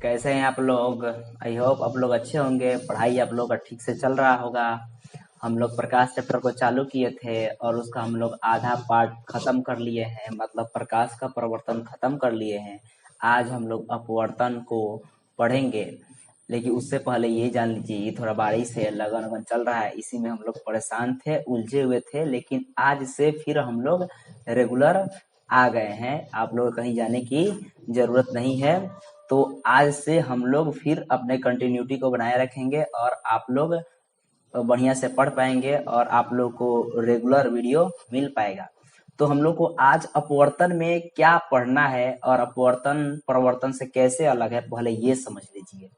कैसे हैं आप लोग। आई होप आप लोग अच्छे होंगे। पढ़ाई आप लोग का ठीक से चल रहा होगा। हम लोग प्रकाश चैप्टर को चालू किए थे और उसका हम लोग आधा पार्ट खत्म कर लिए हैं, मतलब प्रकाश का प्रवर्तन खत्म कर लिए हैं। आज हम लोग अपवर्तन को पढ़ेंगे, लेकिन उससे पहले ये जान लीजिए, ये थोड़ा बारिश है, लगन लगन चल रहा है, इसी में हम लोग परेशान थे, उलझे हुए थे। लेकिन आज से फिर हम लोग रेगुलर आ गए हैं। आप लोग कहीं जाने की जरूरत नहीं है। तो आज से हम लोग फिर अपने कंटिन्यूटी को बनाए रखेंगे और आप लोग बढ़िया से पढ़ पाएंगे और आप लोग को रेगुलर वीडियो मिल पाएगा। तो हम लोग को आज अपवर्तन में क्या पढ़ना है और अपवर्तन प्रवर्तन से कैसे अलग है, पहले ये समझ लीजिए।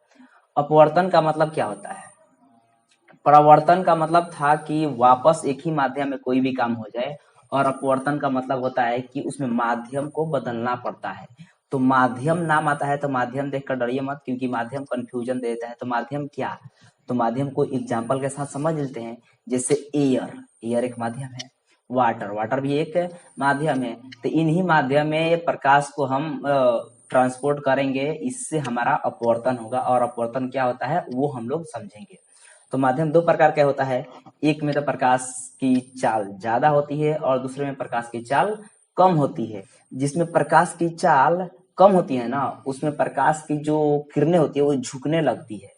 अपवर्तन का मतलब क्या होता है? प्रवर्तन का मतलब था कि वापस एक ही माध्यम में कोई भी काम हो जाए, और अपवर्तन का मतलब होता है कि उसमें माध्यम को बदलना पड़ता है। तो माध्यम नाम आता है तो माध्यम देखकर डरिए मत, क्योंकि माध्यम कंफ्यूजन देता है। तो माध्यम क्या? तो माध्यम को एग्जाम्पल के साथ समझ लेते हैं। जैसे एयर, एयर एक माध्यम है। वाटर, वाटर भी एक माध्यम है। तो इन्हीं माध्यम में प्रकाश को हम ट्रांसपोर्ट करेंगे, इससे हमारा अपवर्तन होगा। और अपवर्तन क्या होता है वो हम लोग समझेंगे। तो माध्यम दो प्रकार का होता है। एक में तो प्रकाश की चाल ज्यादा होती है और दूसरे में प्रकाश की चाल कम होती है। जिसमें प्रकाश की चाल कम होती है ना, उसमें प्रकाश की जो किरणें होती है वो झुकने लगती है,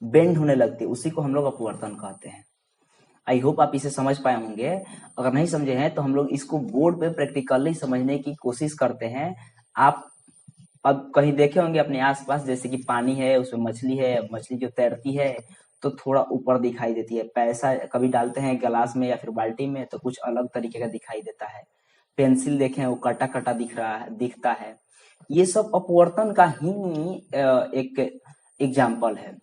बेंड होने लगती है, उसी को हम लोग अपवर्तन कहते हैं। आई होप आप इसे समझ पाए होंगे। अगर नहीं समझे हैं तो हम लोग इसको बोर्ड पे प्रैक्टिकली समझने की कोशिश करते हैं। आप अब कहीं देखे होंगे अपने आसपास, जैसे कि पानी है, उसमें मछली है, मछली जो तैरती है तो थोड़ा ऊपर दिखाई देती है। पैसा कभी डालते हैं गिलास में या फिर बाल्टी में तो कुछ अलग तरीके का दिखाई देता है। पेंसिल देखें, वो कटा कटा दिखता है। ये सब अपवर्तन का ही एक एग्जाम्पल है।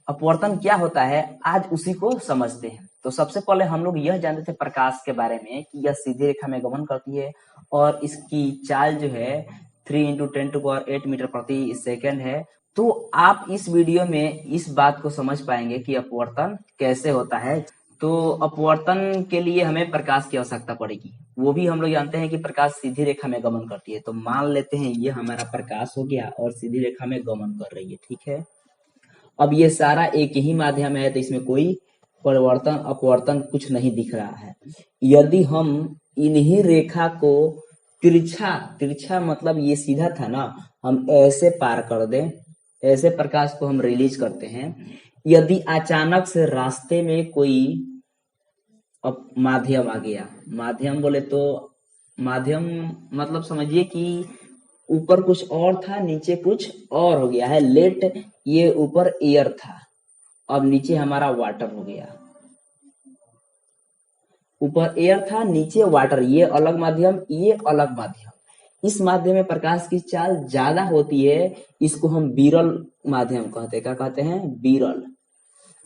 अपवर्तन क्या होता है आज उसी को समझते हैं। तो सबसे पहले हम लोग यह जानते थे प्रकाश के बारे में कि यह सीधी रेखा में गमन करती है और इसकी चाल जो है 3 × 10⁸ मीटर प्रति सेकेंड है। तो आप इस वीडियो में इस बात को समझ पाएंगे कि अपवर्तन कैसे होता है। तो अपवर्तन के लिए हमें प्रकाश की आवश्यकता पड़ेगी। वो भी हम लोग जानते हैं कि प्रकाश सीधी रेखा में गमन करती है। तो मान लेते हैं ये हमारा प्रकाश हो गया और सीधी रेखा में गमन कर रही है, ठीक है। अब ये सारा एक ही माध्यम है तो इसमें कोई परिवर्तन अपवर्तन कुछ नहीं दिख रहा है। यदि हम इन्हीं रेखा को तिरछा, तिरछा मतलब ये सीधा था ना, हम ऐसे पार कर दें, ऐसे प्रकाश को हम रिलीज करते हैं। यदि अचानक से रास्ते में कोई अब माध्यम आ गया, माध्यम बोले तो माध्यम मतलब समझिए कि ऊपर कुछ और था, नीचे कुछ और हो गया है। लेट ये ऊपर एयर था, अब नीचे हमारा वाटर हो गया। ऊपर एयर था, नीचे वाटर, ये अलग माध्यम, ये अलग माध्यम। इस माध्यम में प्रकाश की चाल ज्यादा होती है, इसको हम विरल माध्यम कहते हैं। क्या कहते हैं? विरल।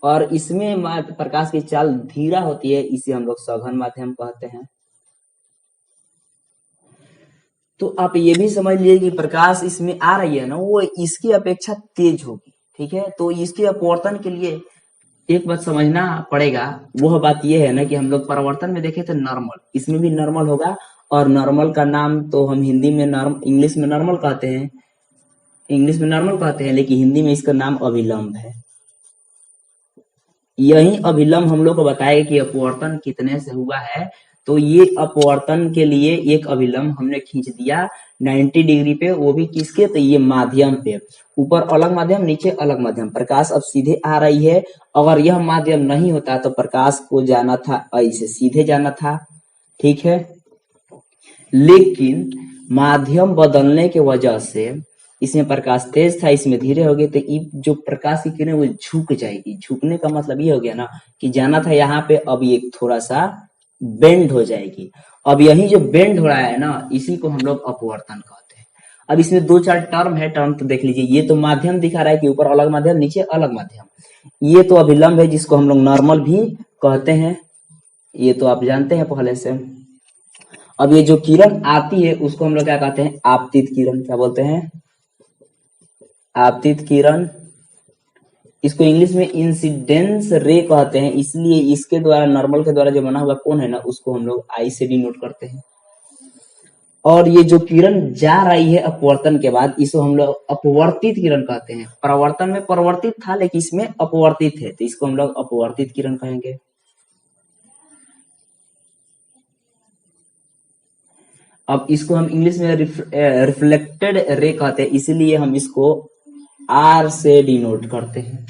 और इसमें प्रकाश की चाल धीरा होती है, इसे हम लोग सघन माध्यम कहते हैं। तो आप ये भी समझ लीजिए कि प्रकाश इसमें आ रही है ना, वो इसकी अपेक्षा तेज होगी, ठीक है। तो इसके अपवर्तन के लिए एक बात समझना पड़ेगा। वह बात यह है ना कि हम लोग परावर्तन में देखे तो नॉर्मल, इसमें भी नॉर्मल होगा। और नॉर्मल का नाम तो हम हिंदी में इंग्लिश में नॉर्मल कहते हैं, इंग्लिश में नॉर्मल कहते हैं, लेकिन हिंदी में इसका नाम अभिलंब है। यही अभिलंब हम लोग को बताएगा कि अपवर्तन कितने से हुआ है। तो ये अपवर्तन के लिए एक अभिलंब हमने खींच दिया 90 डिग्री पे, वो भी किसके? तो ये माध्यम पे। ऊपर अलग माध्यम, नीचे अलग माध्यम, प्रकाश अब सीधे आ रही है। अगर यह माध्यम नहीं होता तो प्रकाश को जाना था ऐसे, सीधे जाना था, ठीक है। लेकिन माध्यम बदलने के वजह से इसमें प्रकाश तेज था, इसमें धीरे हो गए, तो जो प्रकाश की किरण वो झुक जाएगी। झुकने का मतलब ये हो गया ना कि जाना था यहाँ पे, अब ये थोड़ा सा बेंड हो जाएगी। अब यही जो बेंड हो रहा है ना, इसी को हम लोग अपवर्तन कहते हैं। अब इसमें दो चार टर्म है, टर्म तो देख लीजिए। ये तो माध्यम दिखा रहा है कि ऊपर अलग माध्यम, नीचे अलग माध्यम। ये तो अभिलंब है, जिसको हम लोग नॉर्मल भी कहते हैं, ये तो आप जानते हैं पहले से। अब ये जो किरण आती है उसको हम लोग क्या कहते हैं? आपतित किरण। क्या बोलते हैं? आपतित किरण। इसको इंग्लिश में इंसिडेंस रे कहते हैं, इसलिए इसके द्वारा, नॉर्मल के द्वारा जो बना हुआ कोण है ना, उसको हम लोग आई से डिनोट करते हैं। और ये जो किरण जा रही है अपवर्तन के बाद, इसको हम लोग अपवर्तित किरण कहते हैं। प्रवर्तन में परिवर्तित था, लेकिन इसमें अपवर्तित है, तो इसको हम लोग अपवर्तित किरण कहेंगे। अब इसको हम इंग्लिश में रिफ्लेक्टेड रे कहते हैं, इसीलिए हम इसको आर से डिनोट करते हैं।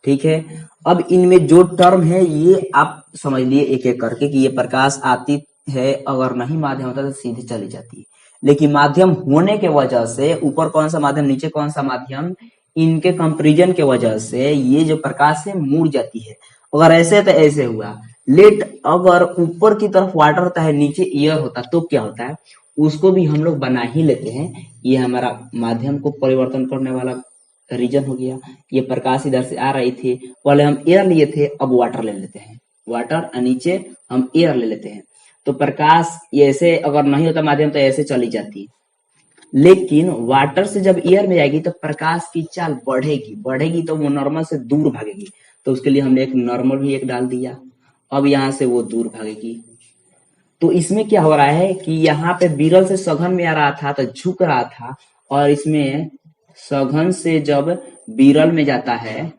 ठीक है, अब इनमें जो टर्म है ये आप समझ लिए एक एक करके कि ये प्रकाश आती है, अगर नहीं माध्यम होता तो सीधे चली जाती है, लेकिन माध्यम होने के वजह से ऊपर कौन सा माध्यम नीचे कौन सा माध्यम, इनके कंपेरिजन के वजह से ये जो प्रकाश है मुड़ जाती है। अगर ऐसे तो ऐसे हुआ, लेट अगर ऊपर की तरफ वाटर होता है नीचे एयर होता तो क्या होता है, उसको भी हम लोग बना ही लेते हैं। ये हमारा माध्यम को परिवर्तन करने वाला रीजन हो गया। ये प्रकाश इधर से आ रही थी, पहले हम एयर लिए थे, अब वाटर ले लेते हैं, वाटर और नीचे हम एयर ले लेते हैं, तो प्रकाश ऐसे अगर नहीं होता माध्यम तो ऐसे चली जाती, लेकिन वाटर से जब एयर में जाएगी तो प्रकाश की चाल बढ़ेगी, बढ़ेगी तो वो नॉर्मल से दूर भागेगी, तो उसके लिए हमने एक नॉर्मल भी एक डाल दिया। अब यहाँ से वो दूर भागेगी, तो इसमें क्या हो रहा है कि यहाँ पे विरल से सघन में आ रहा था तो झुक रहा था, और इसमें सघन से जब विरल में जाता है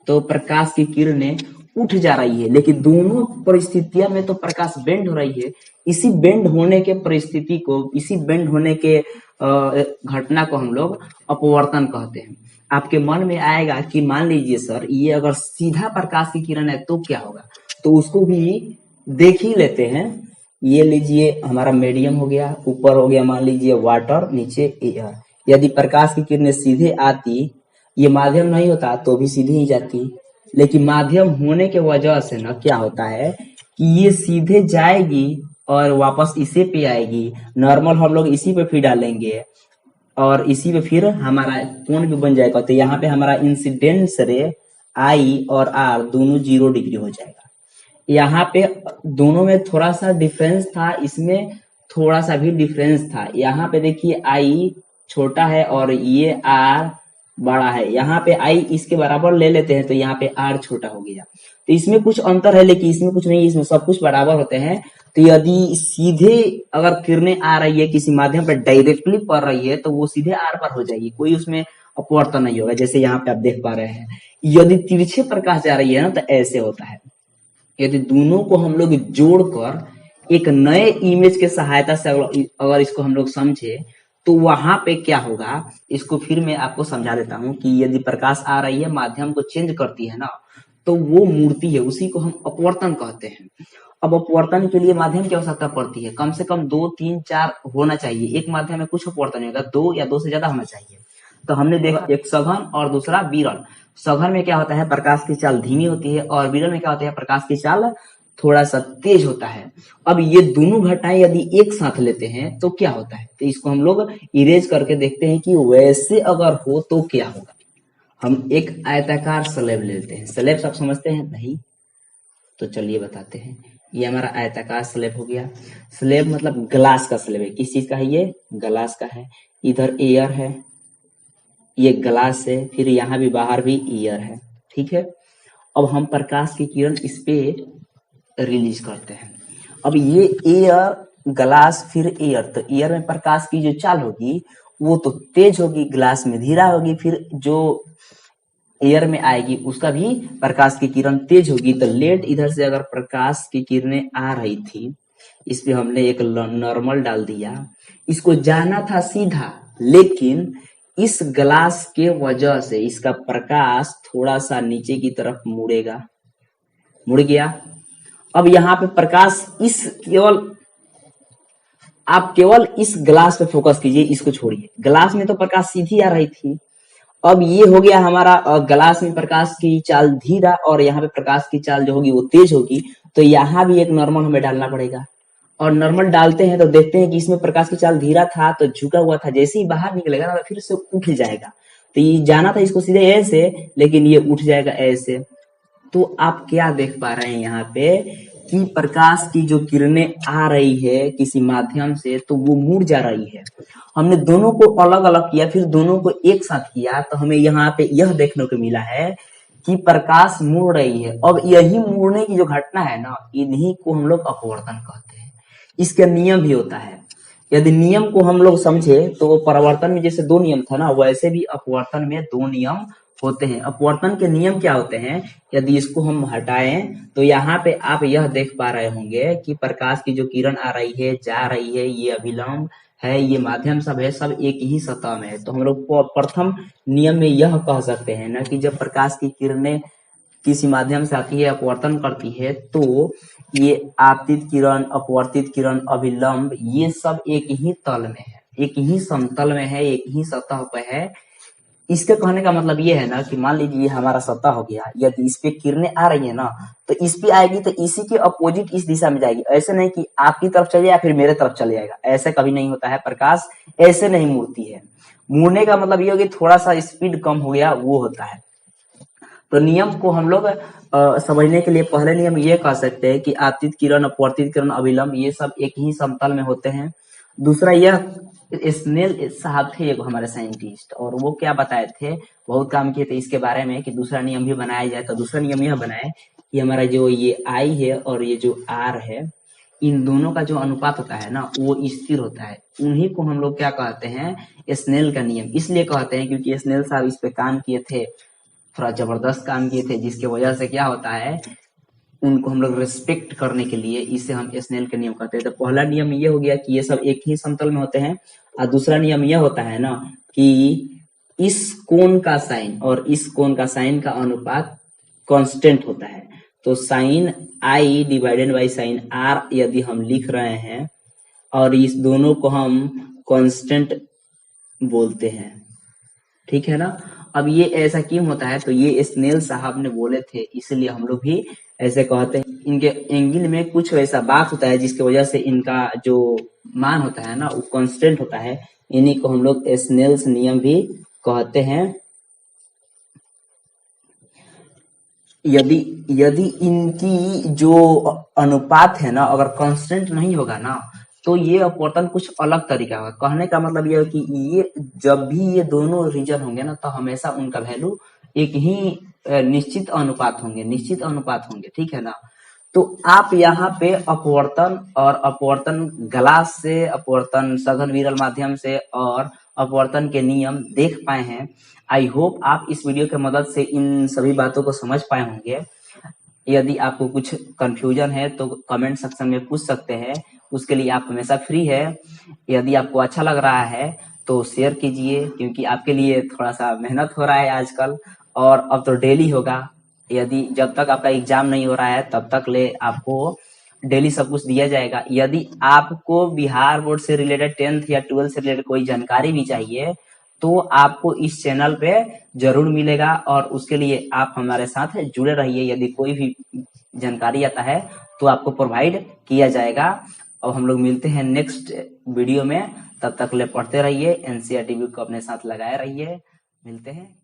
तो प्रकाश की किरणें उठ जा रही है, लेकिन दोनों परिस्थितियों में तो प्रकाश बेंड हो रही है। इसी बेंड होने के परिस्थिति को, इसी बेंड होने के घटना को हम लोग अपवर्तन कहते हैं। आपके मन में आएगा कि मान लीजिए सर ये अगर सीधा प्रकाश की किरण है तो क्या होगा, तो उसको भी देख ही लेते हैं। ये लीजिए हमारा मीडियम हो गया, ऊपर हो गया मान लीजिए वाटर, नीचे एयर। यदि प्रकाश की किरणें सीधे आती, ये माध्यम नहीं होता तो भी सीधे ही जाती, लेकिन माध्यम होने के वजह से ना क्या होता है कि ये सीधे जाएगी और वापस इसी पे आएगी। नॉर्मल हम लोग इसी पे फिर डालेंगे और इसी पे फिर हमारा कोण भी बन जाएगा, तो यहाँ पे हमारा इंसिडेंस रे आई और आर दोनों 0 डिग्री हो जाएगा। यहाँ पे दोनों में थोड़ा सा डिफरेंस था, इसमें थोड़ा सा भी डिफरेंस था। यहाँ पे देखिए आई छोटा है और ये आर बड़ा है, यहाँ पे आई इसके बराबर ले लेते हैं तो यहाँ पे आर छोटा हो गया, तो इसमें कुछ अंतर है, लेकिन इसमें कुछ नहीं, इसमें सब कुछ बराबर होते हैं। तो यदि सीधे अगर किरणें आ रही है किसी माध्यम पे डायरेक्टली पड़ रही है तो वो सीधे आर पर हो जाएगी, कोई उसमें अपवर्तन नहीं होगा, जैसे यहाँ पे आप देख पा रहे हैं। यदि तिरछे प्रकाश जा रही है ना तो ऐसे होता है। यदि दोनों को हम लोग जोड़कर एक नए इमेज के सहायता से अगर इसको हम लोग समझे तो वहां पे क्या होगा, इसको फिर मैं आपको समझा देता हूँ कि यदि प्रकाश आ रही है माध्यम को चेंज करती है ना तो वो मूर्ति है, उसी को हम अपवर्तन कहते हैं। अब अपवर्तन के लिए माध्यम की आवश्यकता पड़ती है, कम से कम 2, 3, 4 होना चाहिए। एक माध्यम में कुछ अपवर्तन होगा, 2 या 2 से ज्यादा होना चाहिए। तो हमने देखा एक सघन और दूसरा विरल। सघन में क्या होता है, प्रकाश की चाल धीमी होती है, और विरल में क्या होता है, प्रकाश की चाल थोड़ा सा तेज होता है। अब ये दोनों घटनाएं यदि एक साथ लेते हैं तो क्या होता है, तो इसको हम लोग इरेज करके देखते हैं कि वैसे अगर हो तो क्या होगा। हम एक आयताकार स्लैब लेते हैं, स्लैब आप समझते हैं नहीं, तो चलिए बताते हैं। ये हमारा आयताकार स्लैब हो गया। स्लैब मतलब ग्लास का स्लैब है, किस चीज का है, ये ग्लास का है। इधर एयर है, ये ग्लास है, फिर यहाँ भी बाहर भी एयर है, ठीक है। अब हम प्रकाश की किरण इस पे रिलीज करते हैं। अब ये एयर, ग्लास, फिर एयर, तो एयर में प्रकाश की जो चाल होगी वो तो तेज होगी, ग्लास में धीरा होगी, फिर जो एयर में आएगी उसका भी प्रकाश की किरण तेज होगी। तो लेट इधर से अगर प्रकाश की किरणें आ रही थी, इस पे हमने एक नॉर्मल डाल दिया, इसको जाना था सीधा, लेकिन इस ग्लास के वजह से इसका प्रकाश थोड़ा सा नीचे की तरफ मुड़ेगा, मुड़ गया। अब यहाँ पे प्रकाश आप केवल इस ग्लास पे फोकस कीजिए, इसको छोड़िए। ग्लास में तो प्रकाश सीधी आ रही थी, अब ये हो गया हमारा ग्लास में प्रकाश की चाल धीरा और यहाँ पे प्रकाश की चाल जो होगी वो तेज होगी, तो यहाँ भी एक नॉर्मल हमें डालना पड़ेगा। और नॉर्मल डालते हैं तो देखते हैं कि इसमें प्रकाश की चाल धीरा था तो झुका हुआ था, जैसे ही बाहर निकलेगा ना तो फिर से उठ जाएगा। तो ये जाना था इसको सीधे ऐसे, लेकिन ये उठ जाएगा ऐसे। तो आप क्या देख पा रहे हैं यहाँ पे कि प्रकाश की जो किरणें आ रही है किसी माध्यम से तो वो मुड़ जा रही है। हमने दोनों को अलग अलग किया, फिर दोनों को एक साथ किया, तो हमें यहाँ पे यह देखने को मिला है कि प्रकाश मुड़ रही है। अब यही मुड़ने की जो घटना है ना, इन्हीं को हम लोग अपवर्तन कहते हैं। इसका नियम भी होता है, यदि नियम को हम लोग समझे तो परावर्तन में जैसे 2 नियम था ना, वैसे भी अपवर्तन में 2 नियम होते हैं। अपवर्तन के नियम क्या होते हैं? यदि इसको हम हटाएं तो यहाँ पे आप यह देख पा रहे होंगे कि प्रकाश की जो किरण आ रही है, जा रही है, ये अभिलंब है, ये माध्यम सब है, सब एक ही सतह में है। तो हम लोग प्रथम नियम में यह कह सकते हैं ना कि जब प्रकाश की किरणें किसी माध्यम से आती है, अपवर्तन करती है, तो ये आपतित किरण, अपवर्तित किरण, अभिलंब, ये सब एक ही तल में है, एक ही समतल में है, एक ही सतह पे है। इसके कहने का मतलब ये है ना कि मान लीजिए ये हमारा सतह हो गया, यदि इस पे किरणें आ रही है ना, तो इस पे आएगी तो इसी के अपोजिट इस दिशा में जाएगी। ऐसे नहीं कि आपकी तरफ चले या फिर मेरे तरफ चले जाएगा, ऐसे कभी नहीं होता है। प्रकाश ऐसे नहीं मुड़ती है। मुड़ने का मतलब ये हो कि थोड़ा सा स्पीड कम हो गया, वो होता है। तो नियम को हम लोग समझने के लिए पहले नियम ये कह सकते हैं कि आपतित किरण, अपवर्तित किरण, अभिलंब, ये सब एक ही समतल में होते हैं। दूसरा, यह स्नेल साहब थे एक हमारे साइंटिस्ट, और वो क्या बताए थे, बहुत काम किए थे इसके बारे में कि दूसरा नियम भी बनाया जाए। तो दूसरा नियम यह बनाए कि हमारा जो ये आई है और ये जो आर है, इन दोनों का जो अनुपात होता है ना, वो स्थिर होता है। उन्हीं को हम लोग क्या कहते हैं, स्नेल का नियम। इसलिए कहते हैं क्योंकि स्नेल साहब इस पे काम किए थे, थोड़ा जबरदस्त काम किए थे, जिसकी वजह से क्या होता है, उनको हम लोग रिस्पेक्ट करने के लिए इसे हम स्नेल का नियम कहते हैं। तो पहला नियम ये हो गया कि ये सब एक ही समतल में होते हैं, और दूसरा नियम यह होता है ना कि इस कोण का साइन और इस कोण का साइन का अनुपात कांस्टेंट होता है। तो sine i divided by sine r यदि हम लिख रहे हैं और इस दोनों को हम कांस्टेंट बोलते हैं, ठीक है ना। अब ये ऐसा क्यों होता है, तो ये स्नेल साहब ने बोले थे, इसलिए हम लोग भी ऐसे कहते हैं। इनके एंगल में कुछ वैसा बात होता है जिसकी वजह से इनका जो मान होता है ना, वो कांस्टेंट होता है। इन्हीं को हम लोग स्नेल्स नियम भी कहते हैं। यदि यदि इनकी जो अनुपात है ना, अगर कांस्टेंट नहीं होगा ना, तो ये अपवर्तन कुछ अलग तरीका होगा। कहने का मतलब ये है कि ये जब भी ये दोनों रीजन होंगे ना, तो हमेशा उनका वैल्यू एक ही निश्चित अनुपात होंगे, ठीक है ना। तो आप यहाँ पे अपवर्तन और अपवर्तन ग्लास से, अपवर्तन सघन विरल माध्यम से और अपवर्तन के नियम देख पाए हैं। आई होप आप इस वीडियो की मदद से इन सभी बातों को समझ पाए होंगे। यदि आपको कुछ कंफ्यूजन है तो कमेंट सेक्शन में पूछ सकते हैं, उसके लिए आप हमेशा फ्री है। यदि आपको अच्छा लग रहा है तो शेयर कीजिए, क्योंकि आपके लिए थोड़ा सा मेहनत हो रहा है आजकल, और अब तो डेली होगा। यदि जब तक आपका एग्जाम नहीं हो रहा है तब तक ले आपको डेली सब कुछ दिया जाएगा। यदि आपको बिहार बोर्ड से रिलेटेड 10th या 12th से रिलेटेड कोई जानकारी भी चाहिए तो आपको इस चैनल पे जरूर मिलेगा, और उसके लिए आप हमारे साथ जुड़े रहिए। यदि कोई भी जानकारी आता है तो आपको प्रोवाइड किया जाएगा। और हम लोग मिलते हैं नेक्स्ट वीडियो में, तब तक ले पढ़ते रहिए, एनसीईआरटी बुक को अपने साथ लगाए रहिए। मिलते हैं।